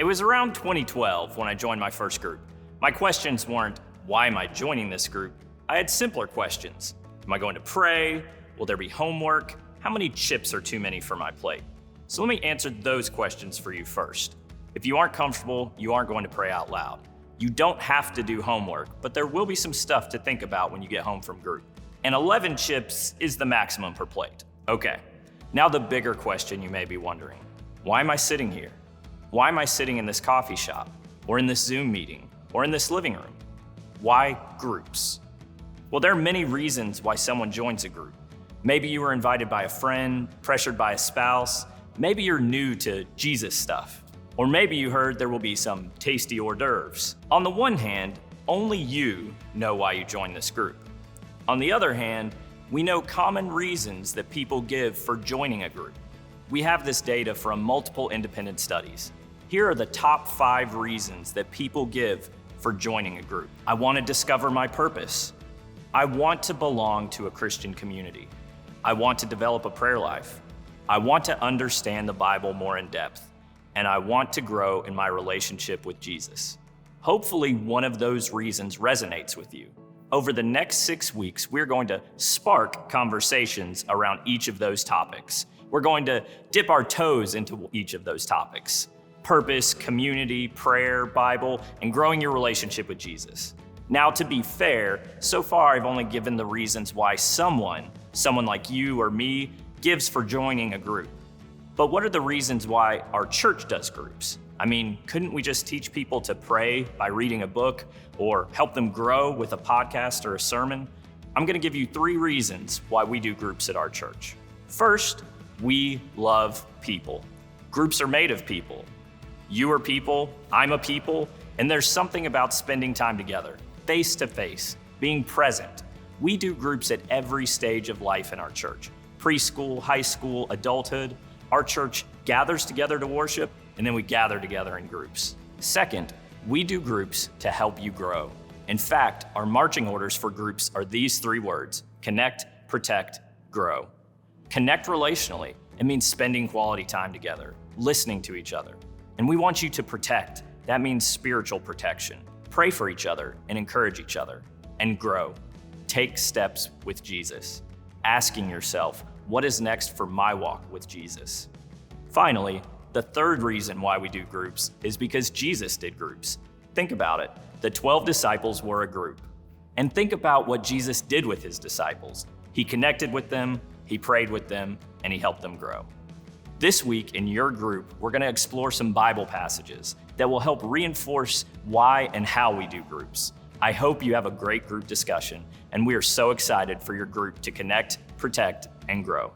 was around 2012 when I joined my first group. My questions weren't, why am I joining this group? I had simpler questions. Am I going to pray? Will there be homework? How many chips are too many for my plate? So let me answer those questions for you first. If you aren't comfortable, you aren't going to pray out loud. You don't have to do homework, but there will be some stuff to think about when you get home from group. And 11 chips is the maximum per plate. Okay, now the bigger question you may be wondering. Why am I sitting here? Why am I sitting in this coffee shop, or in this Zoom meeting, or in this living room? Why groups? Well, there are many reasons why someone joins a group. Maybe you were invited by a friend, pressured by a spouse. Maybe you're new to Jesus stuff. Or maybe you heard there will be some tasty hors d'oeuvres. On the one hand, only you know why you joined this group. On the other hand, we know common reasons that people give for joining a group. We have this data from multiple independent studies. Here are the top 5 reasons that people give for joining a group. I want to discover my purpose. I want to belong to a Christian community. I want to develop a prayer life. I want to understand the Bible more in depth. And I want to grow in my relationship with Jesus. Hopefully, one of those reasons resonates with you. Over the next 6 weeks, we're going to spark conversations around each of those topics. We're going to dip our toes into each of those topics: purpose, community, prayer, Bible, and growing your relationship with Jesus. Now, to be fair, so far I've only given the reasons why someone like you or me, gives for joining a group. But what are the reasons why our church does groups? I mean, couldn't we just teach people to pray by reading a book or help them grow with a podcast or a sermon? I'm gonna give you 3 reasons why we do groups at our church. First, we love people. Groups are made of people. You are people, I'm a people, and there's something about spending time together, face to face, being present. We do groups at every stage of life in our church: preschool, high school, adulthood. Our church gathers together to worship, and then we gather together in groups. Second, we do groups to help you grow. In fact, our marching orders for groups are these 3 words: connect, protect, grow. Connect relationally. It means spending quality time together, listening to each other. And we want you to protect. That means spiritual protection. Pray for each other and encourage each other. And grow. Take steps with Jesus, asking yourself, what is next for my walk with Jesus? Finally, the 3rd reason why we do groups is because Jesus did groups. Think about it. The 12 disciples were a group. And think about what Jesus did with his disciples. He connected with them, he prayed with them, and he helped them grow. This week in your group, we're going to explore some Bible passages that will help reinforce why and how we do groups. I hope you have a great group discussion, and we are so excited for your group to connect, protect, and grow.